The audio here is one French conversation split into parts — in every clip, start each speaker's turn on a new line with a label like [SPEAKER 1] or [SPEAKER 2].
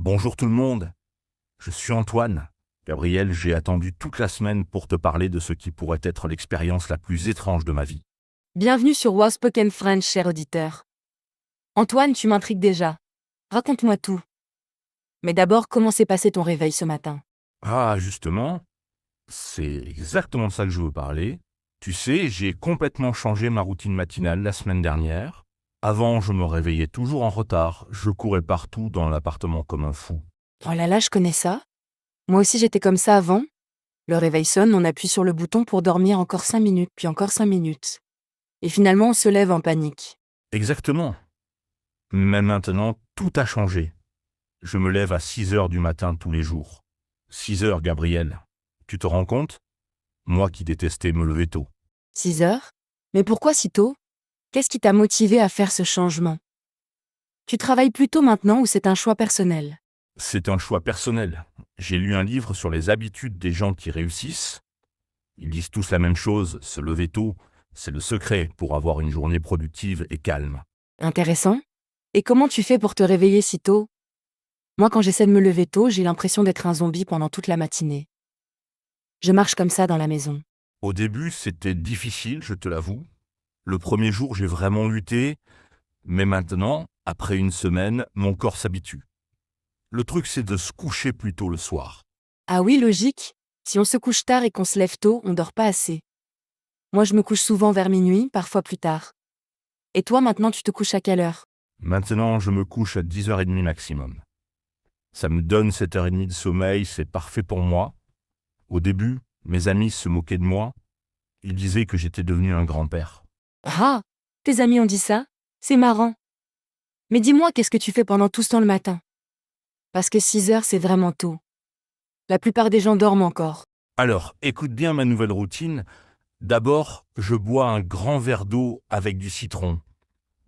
[SPEAKER 1] Bonjour tout le monde, je suis Antoine. Gabriel, j'ai attendu toute la semaine pour te parler de ce qui pourrait être l'expérience la plus étrange de ma vie.
[SPEAKER 2] Bienvenue sur Wow Spoken French, cher auditeur. Antoine, tu m'intrigues déjà. Raconte-moi tout. Mais d'abord, comment s'est passé ton réveil ce matin?
[SPEAKER 1] Ah, justement, c'est exactement de ça que je veux parler. Tu sais, j'ai complètement changé ma routine matinale la semaine dernière. Avant, je me réveillais toujours en retard, je courais partout dans l'appartement comme un fou.
[SPEAKER 2] Oh là là, je connais ça. Moi aussi j'étais comme ça avant. Le réveil sonne, on appuie sur le bouton pour dormir encore 5 minutes, puis encore 5 minutes. Et finalement, on se lève en panique.
[SPEAKER 1] Exactement. Mais maintenant, tout a changé. Je me lève à 6 heures du matin tous les jours. 6 heures, Gabriel. Tu te rends compte? Moi qui détestais me lever tôt.
[SPEAKER 2] 6 heures? Mais pourquoi si tôt? Qu'est-ce qui t'a motivé à faire ce changement? Tu travailles plus tôt maintenant ou c'est un choix personnel?
[SPEAKER 1] C'est un choix personnel. J'ai lu un livre sur les habitudes des gens qui réussissent. Ils disent tous la même chose, se lever tôt, c'est le secret pour avoir une journée productive et calme.
[SPEAKER 2] Intéressant. Et comment tu fais pour te réveiller si tôt? Moi, quand j'essaie de me lever tôt, j'ai l'impression d'être un zombie pendant toute la matinée. Je marche comme ça dans la maison.
[SPEAKER 1] Au début, c'était difficile, je te l'avoue. Le premier jour, j'ai vraiment lutté, mais maintenant, après une semaine, mon corps s'habitue. Le truc, c'est de se coucher plus tôt le soir.
[SPEAKER 2] Ah oui, logique. Si on se couche tard et qu'on se lève tôt, on dort pas assez. Moi, je me couche souvent vers minuit, parfois plus tard. Et toi, maintenant, tu te couches à quelle heure?
[SPEAKER 1] Maintenant, je me couche à 10h30 maximum. Ça me donne 7h30 de sommeil, c'est parfait pour moi. Au début, mes amis se moquaient de moi. Ils disaient que j'étais devenu un grand-père.
[SPEAKER 2] Ah, tes amis ont dit ça? C'est marrant. Mais dis-moi, qu'est-ce que tu fais pendant tout ce temps le matin? Parce que 6 heures, c'est vraiment tôt. La plupart des gens dorment encore.
[SPEAKER 1] Alors, écoute bien ma nouvelle routine. D'abord, je bois un grand verre d'eau avec du citron.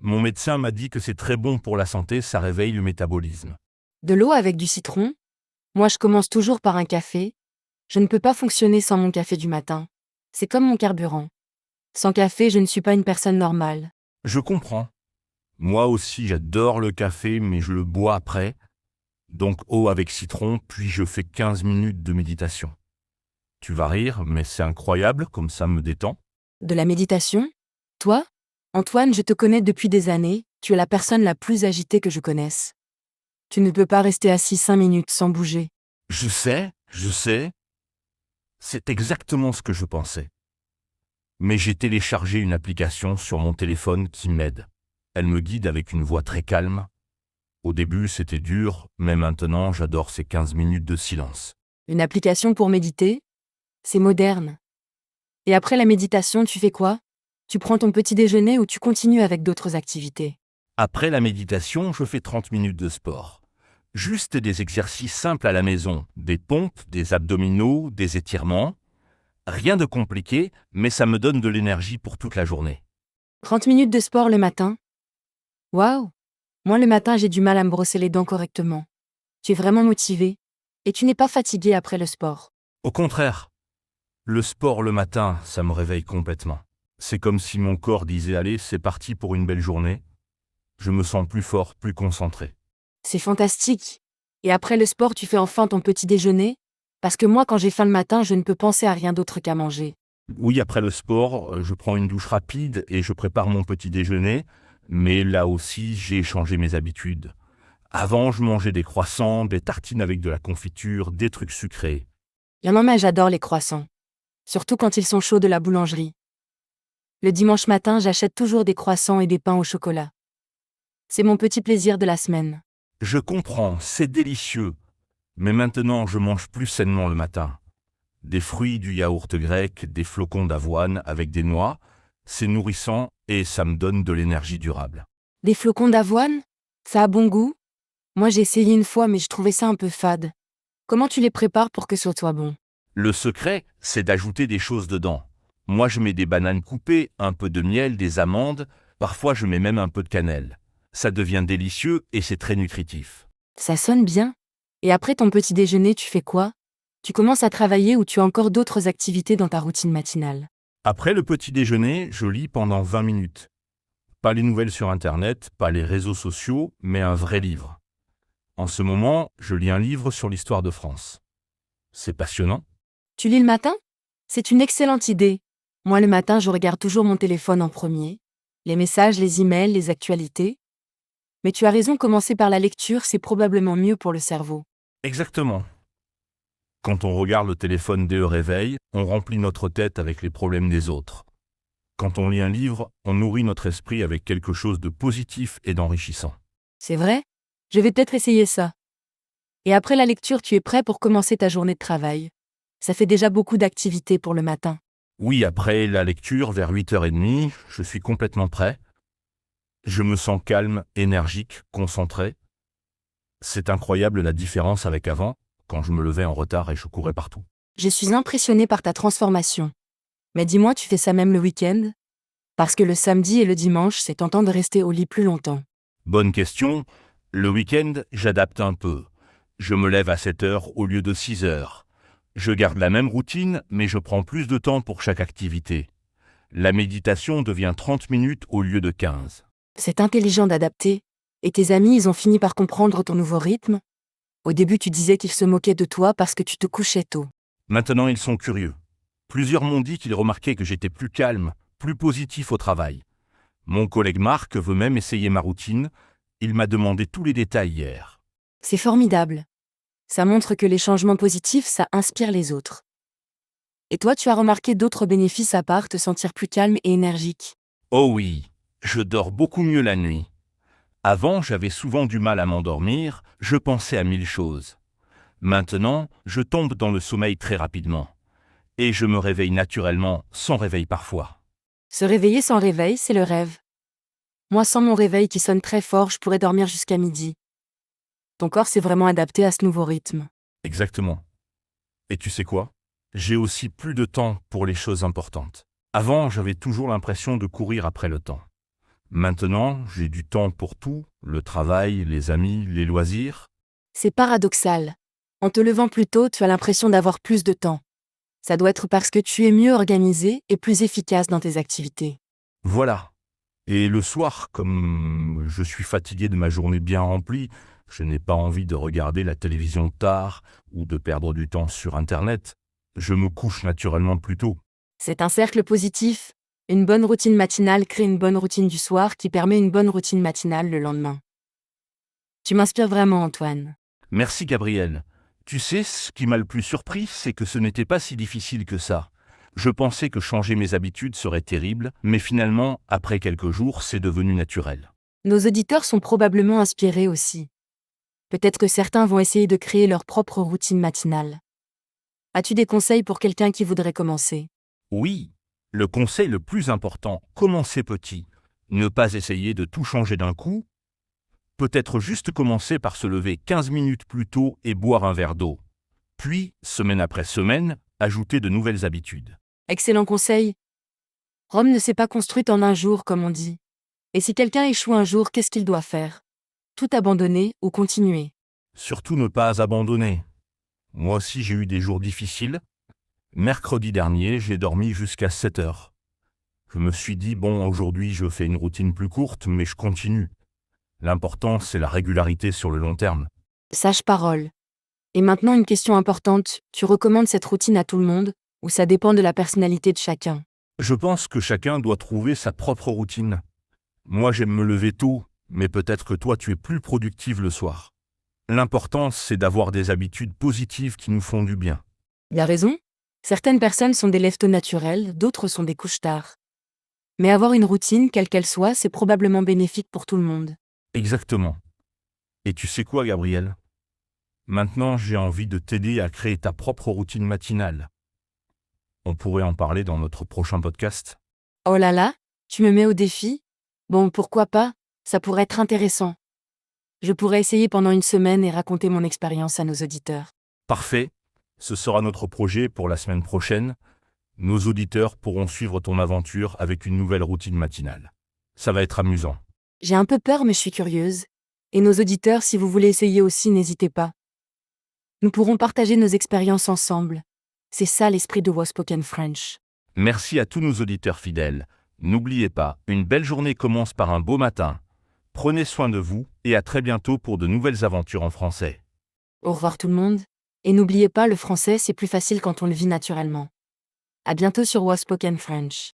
[SPEAKER 1] Mon médecin m'a dit que c'est très bon pour la santé, ça réveille le métabolisme.
[SPEAKER 2] De l'eau avec du citron? Moi, je commence toujours par un café. Je ne peux pas fonctionner sans mon café du matin. C'est comme mon carburant. Sans café, je ne suis pas une personne normale.
[SPEAKER 1] Je comprends. Moi aussi, j'adore le café, mais je le bois après. Donc eau avec citron, puis je fais 15 minutes de méditation. Tu vas rire, mais c'est incroyable, comme ça me détend.
[SPEAKER 2] De la méditation? Toi? Antoine, je te connais depuis des années, tu es la personne la plus agitée que je connaisse. Tu ne peux pas rester assis 5 minutes sans bouger.
[SPEAKER 1] Je sais, c'est exactement ce que je pensais. Mais j'ai téléchargé une application sur mon téléphone qui m'aide. Elle me guide avec une voix très calme. Au début, c'était dur, mais maintenant, j'adore ces 15 minutes de silence.
[SPEAKER 2] Une application pour méditer? C'est moderne. Et après la méditation, tu fais quoi? Tu prends ton petit déjeuner ou tu continues avec d'autres activités?
[SPEAKER 1] Après la méditation, je fais 30 minutes de sport. Juste des exercices simples à la maison, des pompes, des abdominaux, des étirements. Rien de compliqué, mais ça me donne de l'énergie pour toute la journée.
[SPEAKER 2] 30 minutes de sport le matin? Waouh! Moi le matin, j'ai du mal à me brosser les dents correctement. Tu es vraiment motivé. Et tu n'es pas fatigué après le sport.
[SPEAKER 1] Au contraire, le sport le matin, ça me réveille complètement. C'est comme si mon corps disait allez, c'est parti pour une belle journée. Je me sens plus fort, plus concentré.
[SPEAKER 2] C'est fantastique. Et après le sport, tu fais enfin ton petit déjeuner? Parce que moi, quand j'ai faim le matin, je ne peux penser à rien d'autre qu'à manger.
[SPEAKER 1] Oui, après le sport, je prends une douche rapide et je prépare mon petit déjeuner, mais là aussi, j'ai changé mes habitudes. Avant, je mangeais des croissants, des tartines avec de la confiture, des trucs sucrés.
[SPEAKER 2] Non, mais j'adore les croissants. Surtout quand ils sont chauds de la boulangerie. Le dimanche matin, j'achète toujours des croissants et des pains au chocolat. C'est mon petit plaisir de la semaine.
[SPEAKER 1] Je comprends, c'est délicieux, mais maintenant, je mange plus sainement le matin. Des fruits, du yaourt grec, des flocons d'avoine avec des noix, c'est nourrissant et ça me donne de l'énergie durable.
[SPEAKER 2] Des flocons d'avoine? Ça a bon goût? Moi, j'ai essayé une fois, mais je trouvais ça un peu fade. Comment tu les prépares pour que ce soit bon?
[SPEAKER 1] Le secret, c'est d'ajouter des choses dedans. Moi, je mets des bananes coupées, un peu de miel, des amandes, parfois je mets même un peu de cannelle. Ça devient délicieux et c'est très nutritif.
[SPEAKER 2] Ça sonne bien. Et après ton petit déjeuner, tu fais quoi? Tu commences à travailler ou tu as encore d'autres activités dans ta routine matinale?
[SPEAKER 1] Après le petit déjeuner, je lis pendant 20 minutes. Pas les nouvelles sur Internet, pas les réseaux sociaux, mais un vrai livre. En ce moment, je lis un livre sur l'histoire de France. C'est passionnant.
[SPEAKER 2] Tu lis le matin? C'est une excellente idée. Moi, le matin, je regarde toujours mon téléphone en premier. Les messages, les emails, les actualités. Mais tu as raison, commencer par la lecture, c'est probablement mieux pour le cerveau.
[SPEAKER 1] Exactement. Quand on regarde le téléphone dès le réveil, on remplit notre tête avec les problèmes des autres. Quand on lit un livre, on nourrit notre esprit avec quelque chose de positif et d'enrichissant.
[SPEAKER 2] C'est vrai? Je vais peut-être essayer ça. Et après la lecture, tu es prêt pour commencer ta journée de travail. Ça fait déjà beaucoup d'activités pour le matin.
[SPEAKER 1] Oui, après la lecture, vers 8h30, je suis complètement prêt. Je me sens calme, énergique, concentré. C'est incroyable la différence avec avant, quand je me levais en retard et je courais partout.
[SPEAKER 2] Je suis impressionnée par ta transformation. Mais dis-moi, tu fais ça même le week-end? Parce que le samedi et le dimanche, c'est tentant de rester au lit plus longtemps.
[SPEAKER 1] Bonne question. Le week-end, j'adapte un peu. Je me lève à 7h au lieu de 6h. Je garde la même routine, mais je prends plus de temps pour chaque activité. La méditation devient 30 minutes au lieu de 15.
[SPEAKER 2] C'est intelligent d'adapter. Et tes amis, ils ont fini par comprendre ton nouveau rythme? Au début, tu disais qu'ils se moquaient de toi parce que tu te couchais tôt.
[SPEAKER 1] Maintenant, ils sont curieux. Plusieurs m'ont dit qu'ils remarquaient que j'étais plus calme, plus positif au travail. Mon collègue Marc veut même essayer ma routine. Il m'a demandé tous les détails hier.
[SPEAKER 2] C'est formidable. Ça montre que les changements positifs, ça inspire les autres. Et toi, tu as remarqué d'autres bénéfices à part te sentir plus calme et énergique?
[SPEAKER 1] Oh oui, je dors beaucoup mieux la nuit. Avant, j'avais souvent du mal à m'endormir, je pensais à 1000 choses. Maintenant, je tombe dans le sommeil très rapidement. Et je me réveille naturellement, sans réveil parfois.
[SPEAKER 2] Se réveiller sans réveil, c'est le rêve. Moi, sans mon réveil qui sonne très fort, je pourrais dormir jusqu'à midi. Ton corps s'est vraiment adapté à ce nouveau rythme.
[SPEAKER 1] Exactement. Et tu sais quoi? J'ai aussi plus de temps pour les choses importantes. Avant, j'avais toujours l'impression de courir après le temps. Maintenant, j'ai du temps pour tout, le travail, les amis, les loisirs.
[SPEAKER 2] C'est paradoxal. En te levant plus tôt, tu as l'impression d'avoir plus de temps. Ça doit être parce que tu es mieux organisé et plus efficace dans tes activités.
[SPEAKER 1] Voilà. Et le soir, comme je suis fatigué de ma journée bien remplie, je n'ai pas envie de regarder la télévision tard ou de perdre du temps sur Internet. Je me couche naturellement plus tôt.
[SPEAKER 2] C'est un cercle positif. Une bonne routine matinale crée une bonne routine du soir qui permet une bonne routine matinale le lendemain. Tu m'inspires vraiment, Antoine.
[SPEAKER 1] Merci Gabriel. Tu sais, ce qui m'a le plus surpris, c'est que ce n'était pas si difficile que ça. Je pensais que changer mes habitudes serait terrible, mais finalement, après quelques jours, c'est devenu naturel.
[SPEAKER 2] Nos auditeurs sont probablement inspirés aussi. Peut-être que certains vont essayer de créer leur propre routine matinale. As-tu des conseils pour quelqu'un qui voudrait commencer?
[SPEAKER 1] Oui, le conseil le plus important, commencer petit. Ne pas essayer de tout changer d'un coup. Peut-être juste commencer par se lever 15 minutes plus tôt et boire un verre d'eau. Puis, semaine après semaine, ajouter de nouvelles habitudes.
[SPEAKER 2] Excellent conseil. Rome ne s'est pas construite en un jour, comme on dit. Et si quelqu'un échoue un jour, qu'est-ce qu'il doit faire? Tout abandonner ou continuer?
[SPEAKER 1] Surtout ne pas abandonner. Moi aussi j'ai eu des jours difficiles. Mercredi dernier, j'ai dormi jusqu'à 7 heures. Je me suis dit, bon, aujourd'hui je fais une routine plus courte, mais je continue. L'important, c'est la régularité sur le long terme.
[SPEAKER 2] Sage parole. Et maintenant une question importante, tu recommandes cette routine à tout le monde, ou ça dépend de la personnalité de chacun?
[SPEAKER 1] Je pense que chacun doit trouver sa propre routine. Moi, j'aime me lever tôt, mais peut-être que toi, tu es plus productive le soir. L'important, c'est d'avoir des habitudes positives qui nous font du bien.
[SPEAKER 2] Il a raison. Certaines personnes sont des lève-tôt naturels, d'autres sont des couches-tard. Mais avoir une routine, quelle qu'elle soit, c'est probablement bénéfique pour tout le monde.
[SPEAKER 1] Exactement. Et tu sais quoi, Gabriel? Maintenant, j'ai envie de t'aider à créer ta propre routine matinale. On pourrait en parler dans notre prochain podcast.
[SPEAKER 2] Oh là là, tu me mets au défi? Bon, pourquoi pas, ça pourrait être intéressant. Je pourrais essayer pendant une semaine et raconter mon expérience à nos auditeurs.
[SPEAKER 1] Parfait. Ce sera notre projet pour la semaine prochaine. Nos auditeurs pourront suivre ton aventure avec une nouvelle routine matinale. Ça va être amusant.
[SPEAKER 2] J'ai un peu peur mais je suis curieuse. Et nos auditeurs, si vous voulez essayer aussi, n'hésitez pas. Nous pourrons partager nos expériences ensemble. C'est ça l'esprit de Wospoken French.
[SPEAKER 1] Merci à tous nos auditeurs fidèles. N'oubliez pas, une belle journée commence par un beau matin. Prenez soin de vous, et à très bientôt pour de nouvelles aventures en français.
[SPEAKER 2] Au revoir tout le monde, et n'oubliez pas, le français c'est plus facile quand on le vit naturellement. À bientôt sur Was Spoken French.